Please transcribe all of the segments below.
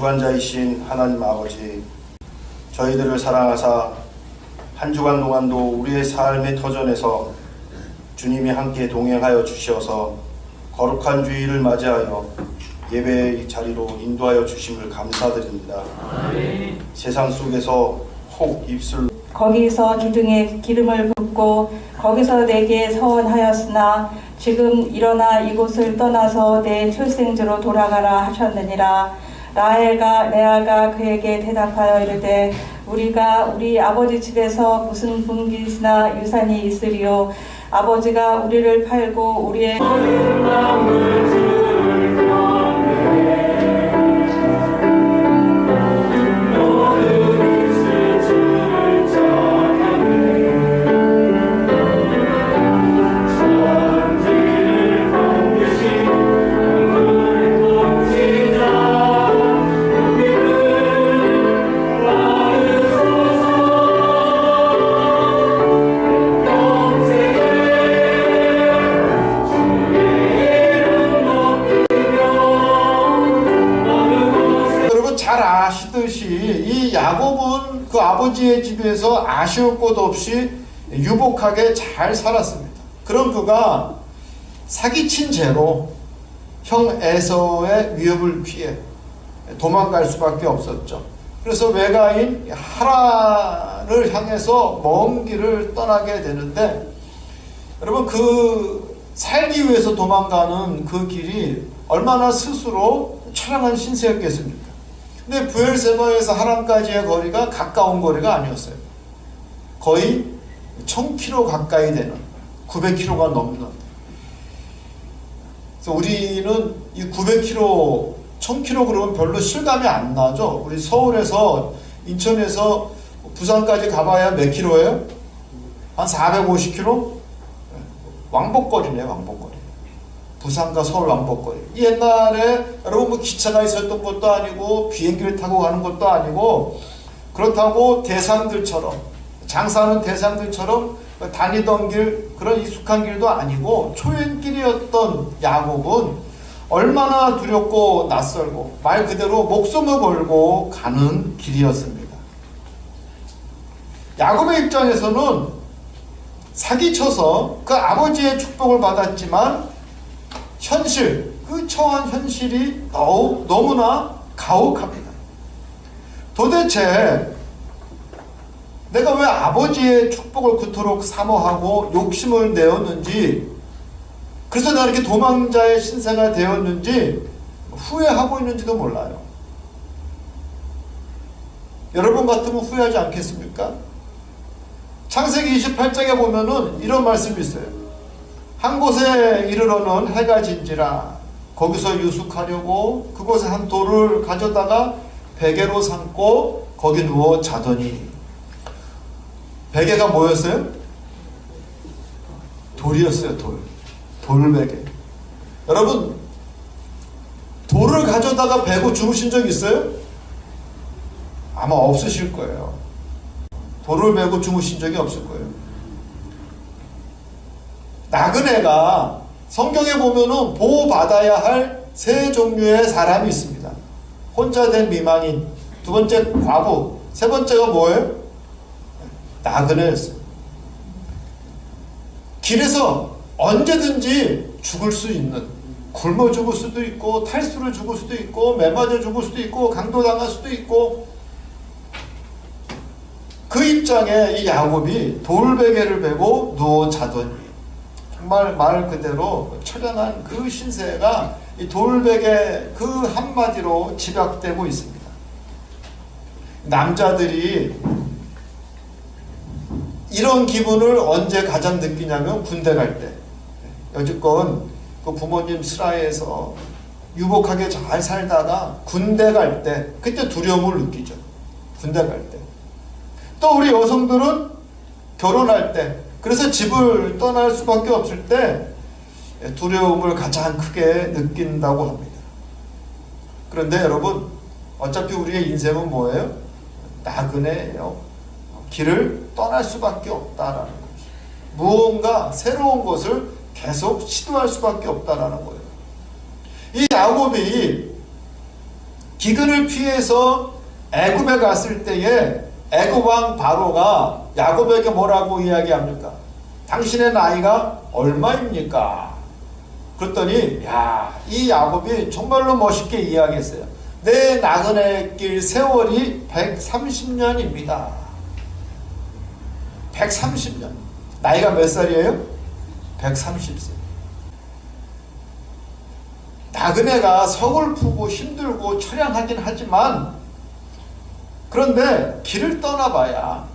주관자이신 하나님 아버지, 저희들을 사랑하사 한 주간 동안도 우리의 삶의 터전에서 주님이 함께 동행하여 주셔서 거룩한 주일을 맞이하여 예배의 자리로 인도하여 주심을 감사드립니다. 아멘. 세상 속에서 혹 입술 거기서 기둥에 기름을 붓고 거기서 내게 서원하였으나 지금 일어나 이곳을 떠나서 내 출생지로 돌아가라 하셨느니라. 레아가 그에게 대답하여 이르되 우리가 우리 아버지 집에서 무슨 분깃이나 유산이 있으리요. 아버지가 우리를 팔고 우리의 이 야곱은 그 아버지의 집에서 아쉬울 것 없이 유복하게 잘 살았습니다. 그런 그가 사기친 죄로 형 에서의 위협을 피해 도망갈 수밖에 없었죠. 그래서 외가인 하란을 향해서 먼 길을 떠나게 되는데, 여러분 그 살기 위해서 도망가는 그 길이 얼마나 스스로 처량한 신세였겠습니까? 근데 브엘세바에서 하란까지의 거리가 가까운 거리가 아니었어요. 거의 1000km 가까이 되는, 900km가 넘는. 그래서 우리는 이 900km, 1000km 그러면 별로 실감이 안 나죠. 우리 서울에서, 인천에서 부산까지 가봐야 몇 킬로예요? 한 450km? 왕복거리네, 왕복거리. 부산과 서울 왕복거리. 옛날에 여러분 뭐 기차가 있었던 것도 아니고 비행기를 타고 가는 것도 아니고, 그렇다고 대상들처럼, 장사하는 대상들처럼 다니던 길, 그런 익숙한 길도 아니고 초행길이었던 야곱은 얼마나 두렵고 낯설고 말 그대로 목숨을 걸고 가는 길이었습니다. 야곱의 입장에서는 사기쳐서 그 아버지의 축복을 받았지만 현실, 그 처한 현실이 너무나 가혹합니다. 도대체 내가 왜 아버지의 축복을 그토록 사모하고 욕심을 내었는지, 그래서 내가 이렇게 도망자의 신세가 되었는지 후회하고 있는지도 몰라요. 여러분 같으면 후회하지 않겠습니까? 창세기 28장에 보면은 이런 말씀이 있어요. 한 곳에 이르러는 해가 진지라 거기서 유숙하려고 그곳에 한 돌을 가져다가 베개로 삼고 거기 누워 자더니. 베개가 뭐였어요? 돌이었어요. 돌베개. 여러분, 돌을 가져다가 베고 주무신 적 있어요? 아마 없으실 거예요. 돌을 베고 주무신 적이 없을 거예요. 나그네가 성경에 보면은 보호받아야 할 세 종류의 사람이 있습니다. 혼자 된 미망인, 두 번째 과부, 세 번째가 뭐예요? 나그네였어요. 길에서 언제든지 죽을 수 있는, 굶어 죽을 수도 있고 탈수를 죽을 수도 있고 매 맞아 죽을 수도 있고 강도당할 수도 있고, 그 입장에 이 야곱이 돌베개를 베고 누워 자더니, 정말 말 그대로 처량한 그 신세가 이 돌베개 그 한마디로 집약되고 있습니다. 남자들이 이런 기분을 언제 가장 느끼냐면 군대 갈 때. 여지껏 그 부모님 슬하에서 유복하게 잘 살다가 군대 갈 때, 그때 두려움을 느끼죠. 군대 갈 때. 또 우리 여성들은 결혼할 때, 그래서 집을 떠날 수밖에 없을 때 두려움을 가장 크게 느낀다고 합니다. 그런데 여러분, 어차피 우리의 인생은 뭐예요? 나그네예요. 길을 떠날 수밖에 없다라는 거죠. 무언가 새로운 것을 계속 시도할 수밖에 없다라는 거예요. 이 야곱이 기근을 피해서 애굽에 갔을 때에 애굽 왕 바로가 야곱에게 뭐라고 이야기합니까? 당신의 나이가 얼마입니까? 그랬더니 이 야곱이 정말로 멋있게 이야기했어요. 내 나그네 길 세월이 130년입니다. 130년. 나이가 몇 살이에요? 130세. 나그네가 서글프고 힘들고 처량하긴 하지만, 그런데 길을 떠나봐야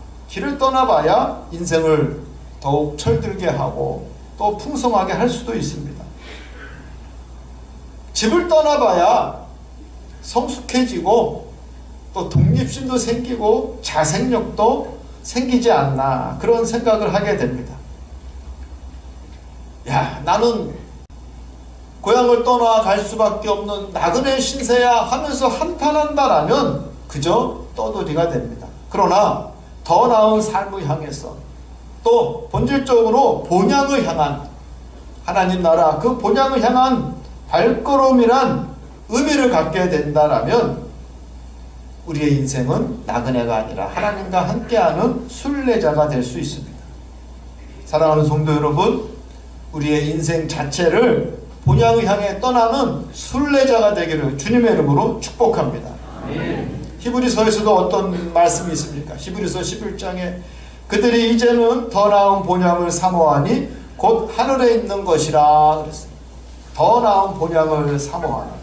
인생을 더욱 철들게 하고 또 풍성하게 할 수도 있습니다. 집을 떠나봐야 성숙해지고 또 독립심도 생기고 자생력도 생기지 않나, 그런 생각을 하게 됩니다. 나는 고향을 떠나갈 수밖에 없는 나그네 신세야 하면서 한탄한다라면 그저 떠돌이가 됩니다. 그러나 더 나은 삶을 향해서 또 본질적으로 본향을 향한, 하나님 나라 그 본향을 향한 발걸음이란 의미를 갖게 된다라면 우리의 인생은 나그네가 아니라 하나님과 함께하는 순례자가 될 수 있습니다. 사랑하는 성도 여러분, 우리의 인생 자체를 본향을 향해 떠나는 순례자가 되기를 주님의 이름으로 축복합니다. 히브리서에서도 어떤 말씀이 있습니까? 히브리서 11장에 그들이 이제는 더 나은 본향을 사모하니 곧 하늘에 있는 것이라 그랬습니다. 더 나은 본향을 사모하는,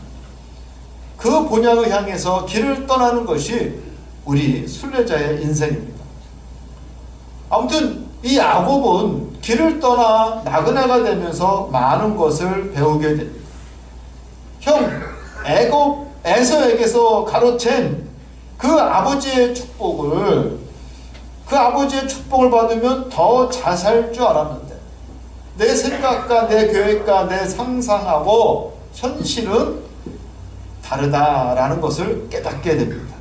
그 본향을 향해서 길을 떠나는 것이 우리 순례자의 인생입니다. 아무튼 이 야곱은 길을 떠나 나그네가 되면서 많은 것을 배우게 됩니다. 형 애굽 에서에게서 가로챈 그 아버지의 축복을 받으면 더 잘 살 줄 알았는데 내 생각과 내 계획과 내 상상하고 현실은 다르다라는 것을 깨닫게 됩니다.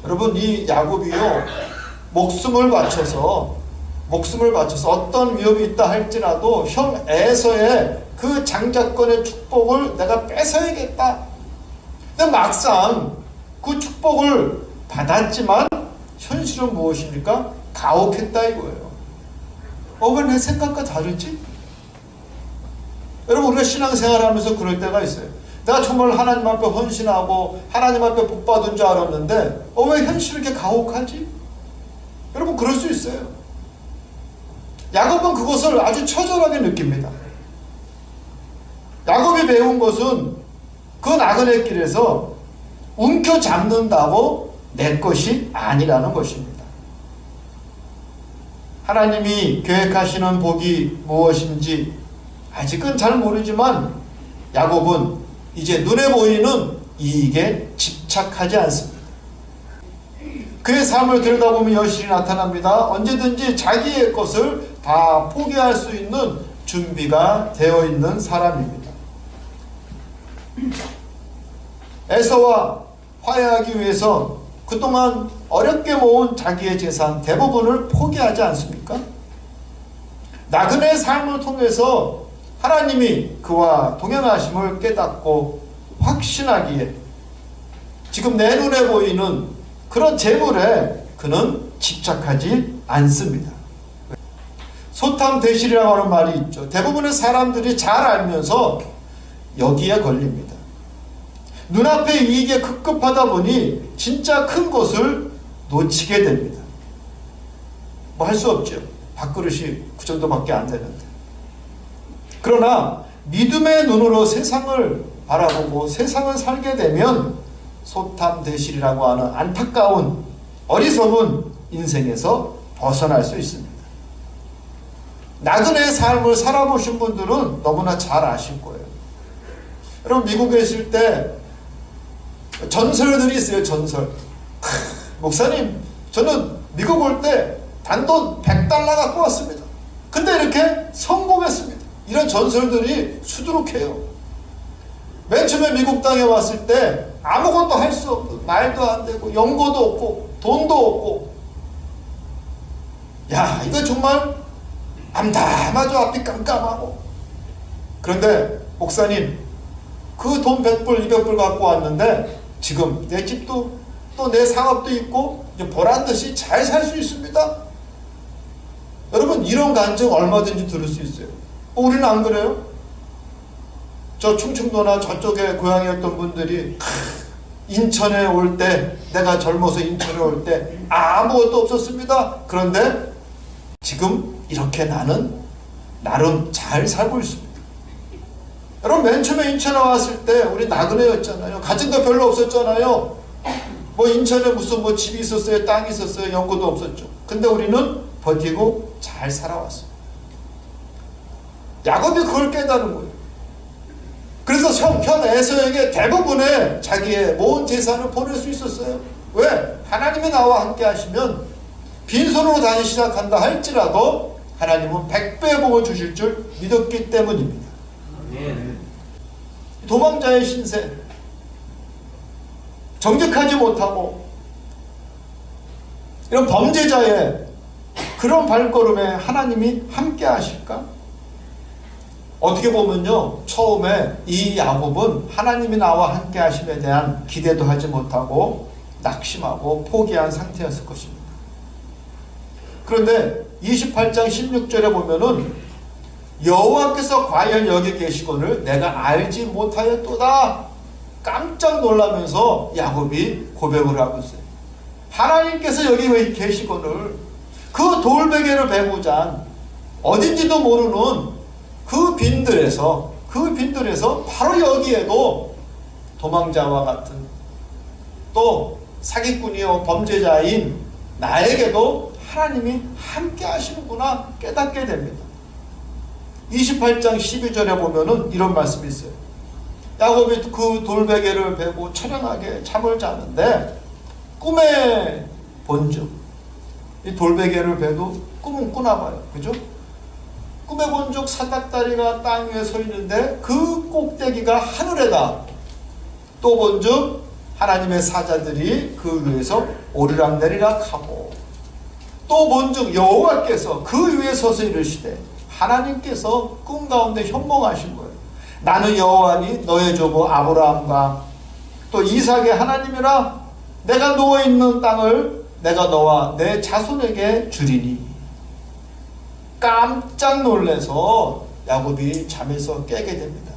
여러분, 이 야곱이요, 목숨을 바쳐서 어떤 위협이 있다 할지라도 형 에서의 그 장자권의 축복을 내가 뺏어야겠다. 근데 막상 그 축복을 받았지만 현실은 무엇입니까? 가혹했다 이거예요. 왜 내 생각과 다르지? 여러분, 우리가 신앙생활 하면서 그럴 때가 있어요. 내가 정말 하나님 앞에 헌신하고 하나님 앞에 복 받은 줄 알았는데 왜 현실이 이렇게 가혹하지? 여러분, 그럴 수 있어요. 야곱은 그것을 아주 처절하게 느낍니다. 야곱이 배운 것은 그 나그네 길에서 움켜잡는다고 내 것이 아니라는 것입니다. 하나님이 계획하시는 복이 무엇인지 아직은 잘 모르지만 야곱은 이제 눈에 보이는 이익에 집착하지 않습니다. 그의 삶을 들여다보면 여실히 나타납니다. 언제든지 자기의 것을 다 포기할 수 있는 준비가 되어 있는 사람입니다. 에서와 화해하기 위해서 그동안 어렵게 모은 자기의 재산 대부분을 포기하지 않습니까? 나그네의 삶을 통해서 하나님이 그와 동행하심을 깨닫고 확신하기에 지금 내 눈에 보이는 그런 재물에 그는 집착하지 않습니다. 소탐대실이라고 하는 말이 있죠. 대부분의 사람들이 잘 알면서 여기에 걸립니다. 눈앞의 이익에 급급하다 보니 진짜 큰 것을 놓치게 됩니다. 뭐 할 수 없죠. 밥그릇이 그 정도밖에 안 되는데. 그러나 믿음의 눈으로 세상을 바라보고 세상을 살게 되면 소탐대실이라고 하는 안타까운 어리석은 인생에서 벗어날 수 있습니다. 나그네의 삶을 살아보신 분들은 너무나 잘 아실 거예요. 여러분, 미국에 있을 때 전설들이 있어요. 전설. 목사님, 저는 미국 올 때 단돈 $100 갖고 왔습니다. 근데 이렇게 성공했습니다. 이런 전설들이 수두룩해요. 맨 처음에 미국 땅에 왔을 때 아무것도 할 수 없고 말도 안 되고 연고도 없고 돈도 없고, 야, 이거 정말 암담하죠. 앞이 깜깜하고. 그런데 목사님, 그 돈 100불 200불 갖고 왔는데 지금 내 집도 또 내 상업도 있고 이제 보란 듯이 잘 살 수 있습니다. 여러분 이런 간증 얼마든지 들을 수 있어요. 우리는 안 그래요? 저 충청도나 저쪽에 고향이었던 분들이 인천에 올 때, 내가 젊어서 인천에 올 때 아무것도 없었습니다. 그런데 지금 이렇게 나는 나름 잘 살고 있습니다. 여러분 맨 처음에 인천에 왔을 때 우리 나그네였잖아요. 가진 거 별로 없었잖아요. 뭐 인천에 무슨 뭐 집이 있었어요, 땅이 있었어요, 연고도 없었죠. 근데 우리는 버티고 잘 살아왔어요. 야곱이 그걸 깨달은 거예요. 그래서 현 에서에게 대부분의 자기의 모은 재산을 보낼 수 있었어요. 왜? 하나님이 나와 함께 하시면 빈손으로 다니기 시작한다 할지라도 하나님은 100배의 복을 주실 줄 믿었기 때문입니다. 도망자의 신세, 정직하지 못하고 이런 범죄자의 그런 발걸음에 하나님이 함께 하실까? 어떻게 보면요, 처음에 이 야곱은 하나님이 나와 함께 하심에 대한 기대도 하지 못하고 낙심하고 포기한 상태였을 것입니다. 그런데 28장 16절에 보면은 여호와께서 과연 여기 계시거늘 내가 알지 못하였도다. 깜짝 놀라면서 야곱이 고백을 하고 있어요. 하나님께서 여기 왜 계시거늘 그 돌베개를 베고 잔 어딘지도 모르는 그 빈들에서 바로 여기에도 도망자와 같은 또 사기꾼이요 범죄자인 나에게도 하나님이 함께 하시는구나 깨닫게 됩니다. 28장 12절에 보면은 이런 말씀이 있어요. 야곱이 그 돌베개를 베고 처량하게 잠을 자는데 꿈에 본즉 이 돌베개를 베도 꿈은 꾸나 봐요. 그죠? 꿈에 본즉 사닥다리가 땅 위에 서 있는데 그 꼭대기가 하늘에다. 또 본즉 하나님의 사자들이 그 위에서 오르락내리락 하고 또 본즉 여호와께서 그 위에 서서 이르시되 하나님께서 꿈 가운데 현몽하신 거예요. 나는 여호와니 너의 조부 아브라함과 또 이삭의 하나님이라. 내가 누워있는 땅을 내가 너와 내 자손에게 주리니. 깜짝 놀라서 야곱이 잠에서 깨게 됩니다.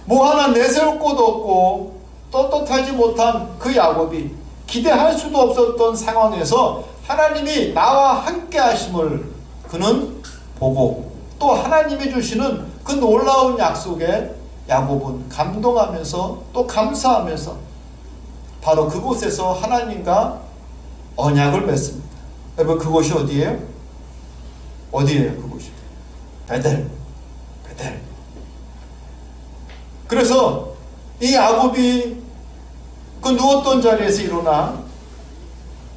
뭐 하나 내세울 곳 없고 떳떳하지 못한 그 야곱이 기대할 수도 없었던 상황에서 하나님이 나와 함께 하심을 그는 보고 또 하나님이 주시는 그 놀라운 약속에 야곱은 감동하면서 또 감사하면서 바로 그곳에서 하나님과 언약을 맺습니다. 여러분 그곳이 어디예요? 어디예요 그곳이? 베델. 그래서 이 야곱이 그 누웠던 자리에서 일어나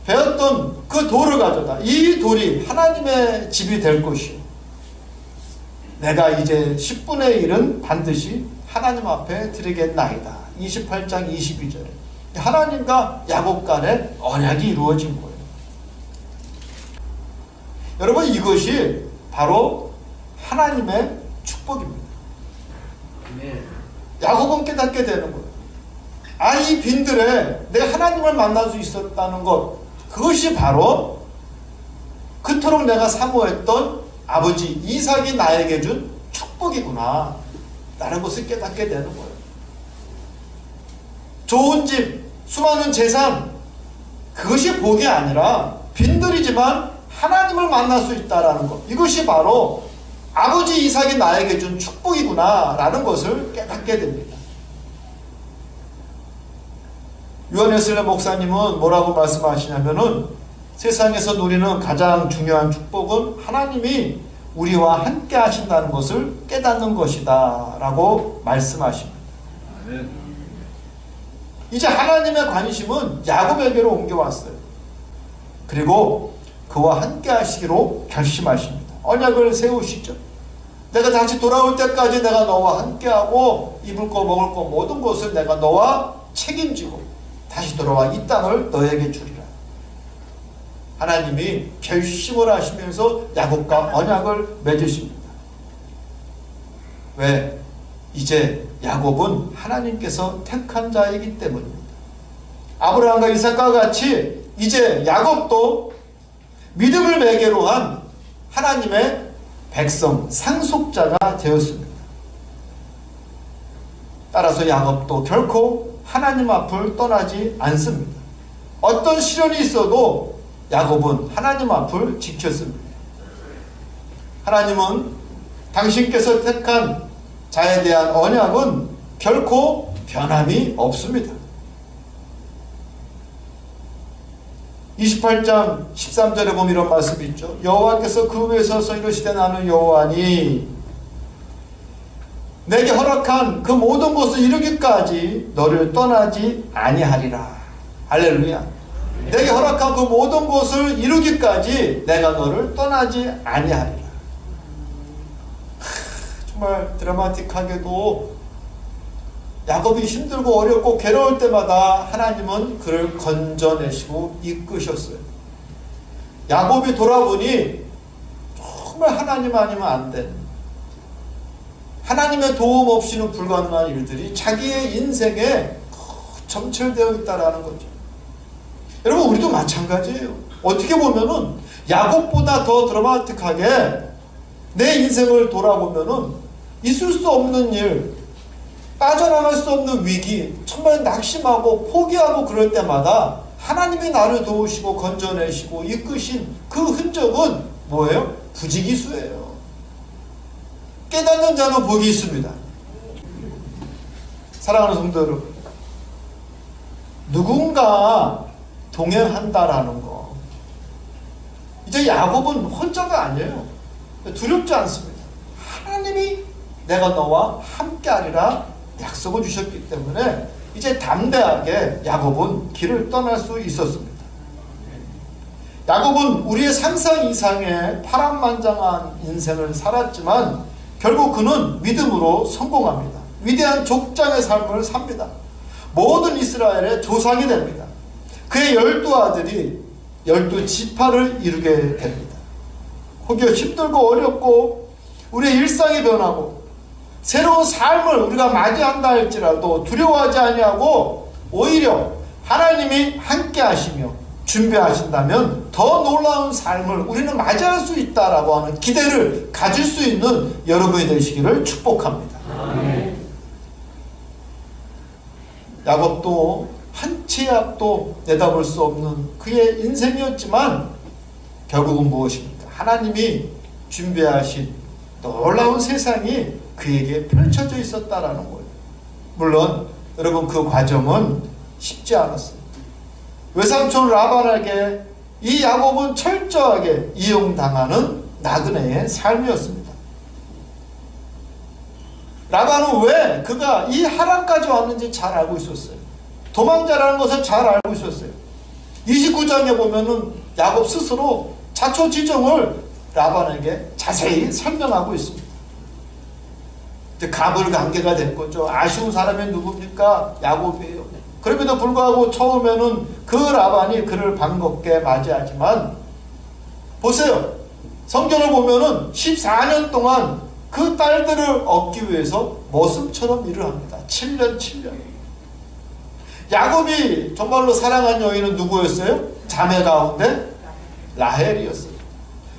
베었던 그 돌을 가져다 이 돌이 하나님의 집이 될 것이요. 내가 이제 10분의 1은 반드시 하나님 앞에 드리겠나이다. 28장 22절에 하나님과 야곱 간의 언약이 이루어진 거예요. 여러분 이것이 바로 하나님의 축복입니다. 야곱은 깨닫게 되는 거예요. 이 빈들에 내가 하나님을 만날 수 있었다는 것, 그것이 바로 그토록 내가 사모했던 아버지 이삭이 나에게 준 축복이구나 라는 것을 깨닫게 되는 거예요. 좋은 집, 수많은 재산, 그것이 복이 아니라 빈들이지만 하나님을 만날 수 있다는 것, 이것이 바로 아버지 이삭이 나에게 준 축복이구나 라는 것을 깨닫게 됩니다. 요한웨슬리 목사님은 뭐라고 말씀하시냐면은 세상에서 누리는 가장 중요한 축복은 하나님이 우리와 함께 하신다는 것을 깨닫는 것이다 라고 말씀하십니다. 이제 하나님의 관심은 야곱에게로 옮겨왔어요. 그리고 그와 함께 하시기로 결심하십니다. 언약을 세우시죠. 내가 다시 돌아올 때까지 내가 너와 함께하고 입을 거 먹을 거 모든 것을 내가 너와 책임지고 다시 돌아와 이 땅을 너에게 주리라. 하나님이 결심을 하시면서 야곱과 언약을 맺으십니다. 왜? 이제 야곱은 하나님께서 택한 자이기 때문입니다. 아브라함과 이삭과 같이 이제 야곱도 믿음을 매개로 한 하나님의 백성, 상속자가 되었습니다. 따라서 야곱도 결코 하나님 앞을 떠나지 않습니다. 어떤 시련이 있어도 야곱은 하나님 앞을 지켰습니다. 하나님은 당신께서 택한 자에 대한 언약은 결코 변함이 없습니다. 28장 13절에 보면 이런 말씀이 있죠. 여호와께서 그 위에 서서 이르시되 나는 여호와니 내게 허락한 그 모든 것을 이루기까지 너를 떠나지 아니하리라. 할렐루야. 내게 허락한 그 모든 것을 이루기까지 내가 너를 떠나지 아니하리라. 정말 드라마틱하게도 야곱이 힘들고 어렵고 괴로울 때마다 하나님은 그를 건져내시고 이끄셨어요. 야곱이 돌아보니 정말 하나님 아니면 안 되는, 하나님의 도움 없이는 불가능한 일들이 자기의 인생에 점철되어 있다라는 거죠. 여러분, 우리도 마찬가지예요. 어떻게 보면은 야곱보다 더 드라마틱하게 내 인생을 돌아보면은 있을 수 없는 일, 빠져나갈 수 없는 위기, 정말 낙심하고 포기하고 그럴 때마다 하나님이 나를 도우시고 건져내시고 이끄신 그 흔적은 뭐예요? 부지기수예요. 깨닫는 자는 복이 있습니다. 사랑하는 성도 여러분, 누군가 동행한다라는 거, 이제 야곱은 혼자가 아니에요. 두렵지 않습니다. 하나님이 내가 너와 함께하리라 약속을 주셨기 때문에 이제 담대하게 야곱은 길을 떠날 수 있었습니다. 야곱은 우리의 상상 이상의 파란만장한 인생을 살았지만 결국 그는 믿음으로 성공합니다. 위대한 족장의 삶을 삽니다. 모든 이스라엘의 조상이 됩니다. 그의 12아들이 12지파를 이루게 됩니다. 혹여 힘들고 어렵고 우리의 일상이 변하고 새로운 삶을 우리가 맞이한다 할지라도 두려워하지 아니하고 오히려 하나님이 함께 하시며 준비하신다면 더 놀라운 삶을 우리는 맞이할 수 있다라고 하는 기대를 가질 수 있는 여러분이 되시기를 축복합니다. 아멘. 야곱도 한 치의 앞도 내다볼 수 없는 그의 인생이었지만 결국은 무엇입니까? 하나님이 준비하신 놀라운 세상이 그에게 펼쳐져 있었다라는 거예요. 물론 여러분 그 과정은 쉽지 않았습니다. 외삼촌 라반에게 이 야곱은 철저하게 이용당하는 나그네의 삶이었습니다. 라반은 왜 그가 이 하란까지 왔는지 잘 알고 있었어요. 도망자라는 것을 잘 알고 있었어요. 29장에 보면은 야곱 스스로 자초지종을 라반에게 자세히 설명하고 있습니다. 이제 가불관계가 된 거죠. 아쉬운 사람이 누굽니까? 야곱이에요. 그럼에도 불구하고 처음에는 그 라반이 그를 반갑게 맞이하지만 보세요. 성경을 보면은 14년 동안 그 딸들을 얻기 위해서 머슴처럼 일을 합니다. 7년. 야곱이 정말로 사랑한 여인은 누구였어요? 자매 가운데 라헬이었어요.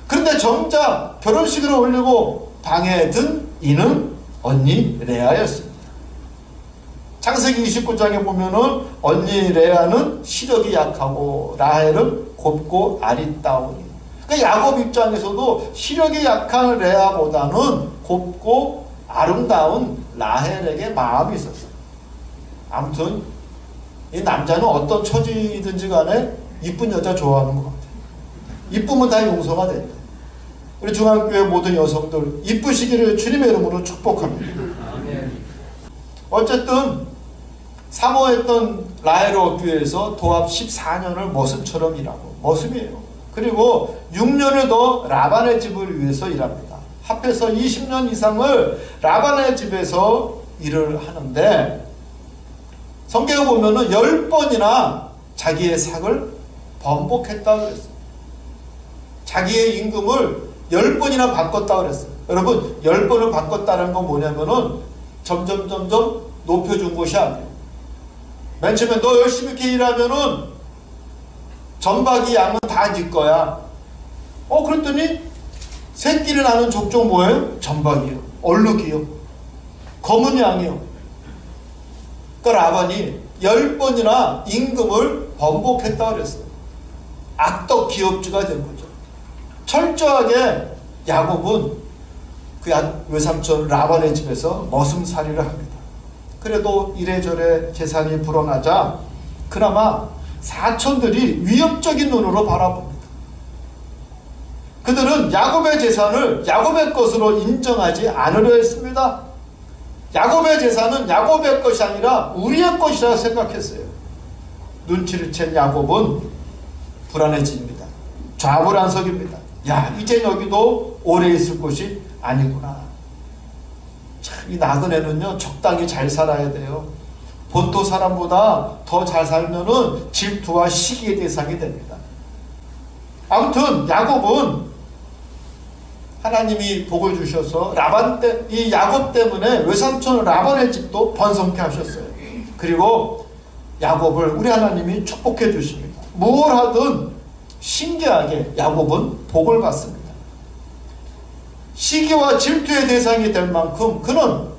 그런데 정작 결혼식을 올리고 방에 든 이는 언니 레아였습니다. 창세기 29장에 보면은 언니 레아는 시력이 약하고 라헬은 곱고 아리따우니. 그러니까 야곱 입장에서도 시력이 약한 레아보다는 곱고 아름다운 라헬에게 마음이 있었어요. 아무튼 이 남자는 어떤 처지든지 간에 이쁜 여자 좋아하는 것 같아요. 이쁘면 다 용서가 된다. 우리 중앙교회 모든 여성들 이쁘시기를 주님의 이름으로 축복합니다. 어쨌든 사모했던 라헬을 얻기 위해서 도합 14년을 머슴처럼 일하고, 머슴이에요. 그리고 6년을 더 라반의 집을 위해서 일합니다. 합해서 20년 이상을 라반의 집에서 일을 하는데 성경에 보면은 10번이나 자기의 삭을 번복했다고 그랬어요. 자기의 임금을 10번이나 바꿨다고 그랬어요. 여러분 10번을 바꿨다는 건 뭐냐면은 점점 높여준 것이 아니에요. 맨 처음에 너 열심히 이렇게 일하면은 전박이 양은 다 네 거야. 그랬더니 새끼를 낳는 족족 뭐예요? 전박이요. 얼룩이요. 검은 양이요. 그러니까 라반이 10번이나 임금을 번복했다 그랬어요. 악덕 기업주가 된 거죠. 철저하게 야곱은 그 외삼촌 라반의 집에서 머슴살이를 합니다. 그래도 이래저래 재산이 불어나자 그나마 사촌들이 위협적인 눈으로 바라봅니다. 그들은 야곱의 재산을 야곱의 것으로 인정하지 않으려 했습니다. 야곱의 재산은 야곱의 것이 아니라 우리의 것이라 생각했어요. 눈치를 챈 야곱은 불안해집니다. 좌불안석입니다. 야, 이제 여기도 오래 있을 곳이 아니구나. 참, 이 나그네는요, 적당히 잘 살아야 돼요. 본토 사람보다 더 잘 살면은 질투와 시기의 대상이 됩니다. 아무튼 야곱은 하나님이 복을 주셔서 이 야곱 때문에 외삼촌 라반의 집도 번성케 하셨어요. 그리고 야곱을 우리 하나님이 축복해 주십니다. 뭘 하든 신기하게 야곱은 복을 받습니다. 시기와 질투의 대상이 될 만큼 그는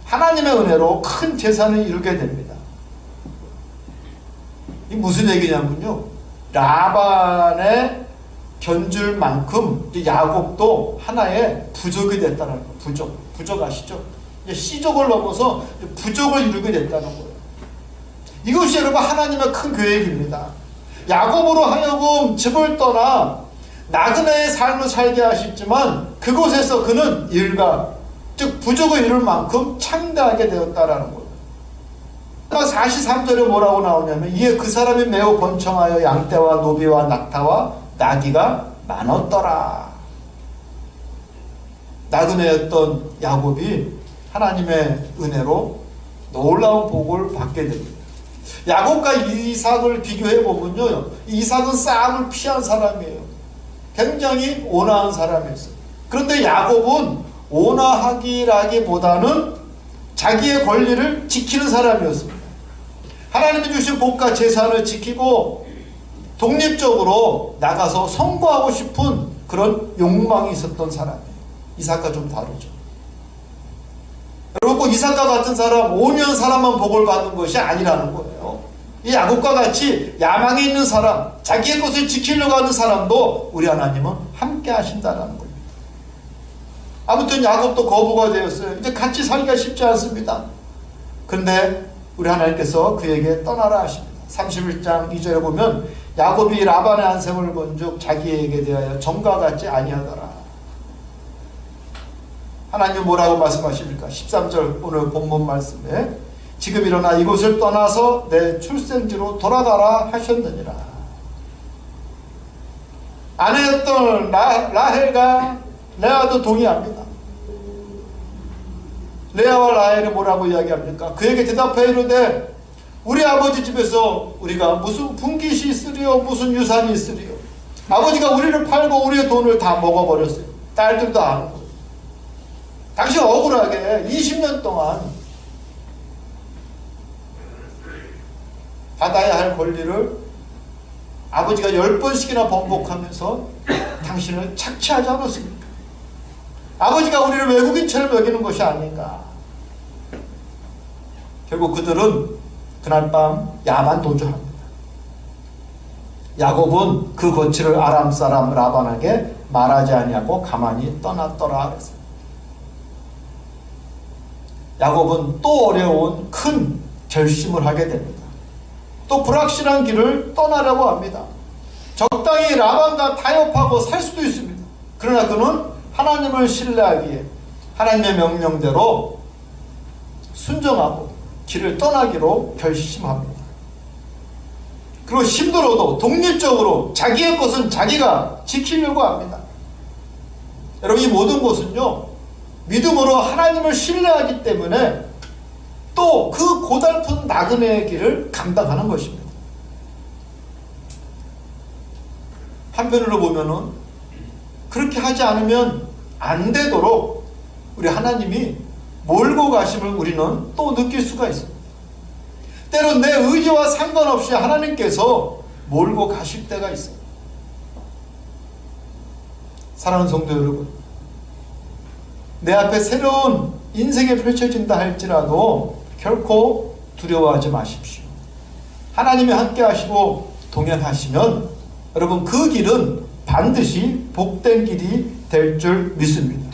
하나님의 은혜로 큰 재산을 이루게 됩니다. 이 무슨 얘기냐면요, 라반의 견줄 만큼 야곱도 하나의 부족이 됐다는 거예요. 부족 아시죠? 씨족을 넘어서 부족을 이루게 됐다는 거예요. 이것이 여러분 하나님의 큰 계획입니다. 야곱으로 하여금 집을 떠나 나그네의 삶을 살게 하셨지만 그곳에서 그는 일가, 즉 부족을 이룰 만큼 창대하게 되었다라는 거예요. 43절에 뭐라고 나오냐면 이에 그 사람이 매우 번창하여 양떼와 노비와 낙타와 나귀가 많았더라. 나그네였던 야곱이 하나님의 은혜로 놀라운 복을 받게 됩니다. 야곱과 이삭을 비교해 보면요, 이삭은 싸움을 피한 사람이에요. 굉장히 온화한 사람이었어요. 그런데 야곱은 온화하기라기보다는 자기의 권리를 지키는 사람이었습니다. 하나님이 주신 복과 재산을 지키고 독립적으로 나가서 선거하고 싶은 그런 욕망이 있었던 사람이에요. 이삭과 좀 다르죠. 여러분, 이삭과 같은 사람, 5년 사람만 복을 받는 것이 아니라는 거예요. 이 야곱과 같이 야망이 있는 사람, 자기의 것을 지키려고 하는 사람도 우리 하나님은 함께 하신다는 겁니다. 아무튼 야곱도 거부가 되었어요. 이제 같이 살기가 쉽지 않습니다. 그런데 우리 하나님께서 그에게 떠나라 하십니다. 31장 2절에 보면 야곱이 라반의 안색을 본즉 자기에게 대하여 전과 같지 아니하더라. 하나님 뭐라고 말씀하십니까? 13절 오늘 본문 말씀에 지금 일어나 이곳을 떠나서 내 출생지로 돌아가라 하셨느니라. 아내였던 라헬과 레아도 동의합니다. 레아와 라헬이 뭐라고 이야기합니까? 그에게 대답하여 이르되 우리 아버지 집에서 우리가 무슨 분깃이 있으리요, 무슨 유산이 있으리요. 아버지가 우리를 팔고 우리의 돈을 다 먹어버렸어요. 딸들도 안 하고. 당신 억울하게 20년 동안 받아야 할 권리를 아버지가 10번씩이나 번복하면서 당신을 착취하지 않았습니까? 아버지가 우리를 외국인처럼 여기는 것이 아닌가. 결국 그들은 그날 밤 야만 도주합니다. 야곱은 그 거취를 아람 사람 라반에게 말하지 아니하고 가만히 떠났더라 그랬어요. 야곱은 또 어려운 큰 결심을 하게 됩니다. 또 불확실한 길을 떠나려고 합니다. 적당히 라반과 타협하고 살 수도 있습니다. 그러나 그는 하나님을 신뢰하기에 하나님의 명령대로 순종하고 길을 떠나기로 결심합니다. 그리고 힘들어도 독립적으로 자기의 것은 자기가 지키려고 합니다. 여러분, 이 모든 것은요, 믿음으로 하나님을 신뢰하기 때문에 또 그 고달픈 나그네의 길을 감당하는 것입니다. 한편으로 보면은 그렇게 하지 않으면 안 되도록 우리 하나님이 몰고 가심을 우리는 또 느낄 수가 있습니다. 때로 내 의지와 상관없이 하나님께서 몰고 가실 때가 있어요. 사랑하는 성도 여러분, 내 앞에 새로운 인생이 펼쳐진다 할지라도 결코 두려워하지 마십시오. 하나님이 함께 하시고 동행하시면 여러분 그 길은 반드시 복된 길이 될 줄 믿습니다.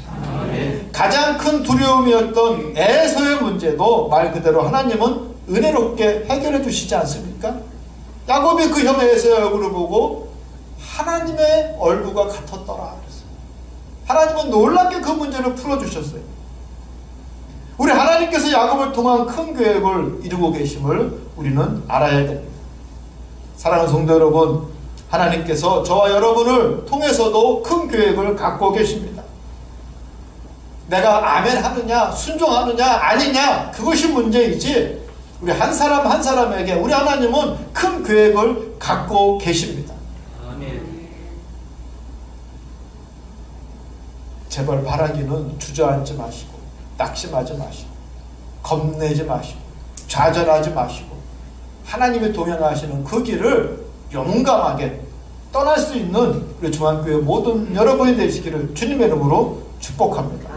가장 큰 두려움이었던 에서의 문제도 말 그대로 하나님은 은혜롭게 해결해 주시지 않습니까? 야곱이 그 형 에서의 얼굴을 보고 하나님의 얼굴과 같았더라 그랬어요. 하나님은 놀랍게 그 문제를 풀어주셨어요. 우리 하나님께서 야곱을 통한 큰 계획을 이루고 계심을 우리는 알아야 됩니다. 사랑하는 성도 여러분, 하나님께서 저와 여러분을 통해서도 큰 계획을 갖고 계십니다. 내가 아멘 하느냐 순종하느냐 아니냐 그것이 문제이지 우리 한 사람 한 사람에게 우리 하나님은 큰 계획을 갖고 계십니다. 제발 바라기는 주저앉지 마시고 낙심하지 마시고 겁내지 마시고 좌절하지 마시고 하나님이 동행하시는 그 길을 용감하게 떠날 수 있는 우리 중앙교회 모든 여러분이 되시기를 주님의 이름으로 축복합니다.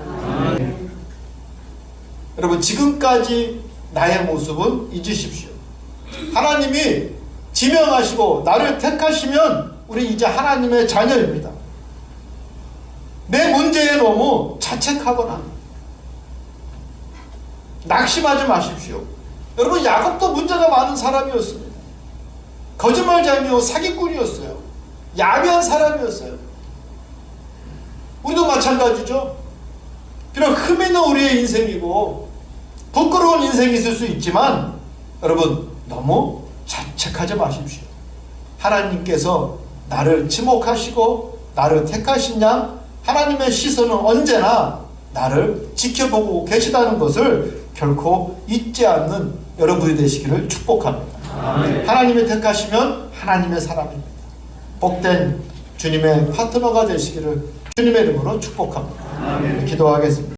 여러분 지금까지 나의 모습은 잊으십시오. 하나님이 지명하시고 나를 택하시면 우리 이제 하나님의 자녀입니다. 내 문제에 너무 자책하거나 낙심하지 마십시오. 여러분 야곱도 문제가 많은 사람이었습니다. 거짓말쟁이요 사기꾼이었어요. 야비한 사람이었어요. 우리도 마찬가지죠. 비록 흠 있는 우리의 인생이고 부끄러운 인생이 있을 수 있지만 여러분 너무 자책하지 마십시오. 하나님께서 나를 지목하시고 나를 택하신 양 하나님의 시선은 언제나 나를 지켜보고 계시다는 것을 결코 잊지 않는 여러분이 되시기를 축복합니다. 아멘. 하나님이 택하시면 하나님의 사람입니다. 복된 주님의 파트너가 되시기를 주님의 이름으로 축복합니다. 아멘. 기도하겠습니다.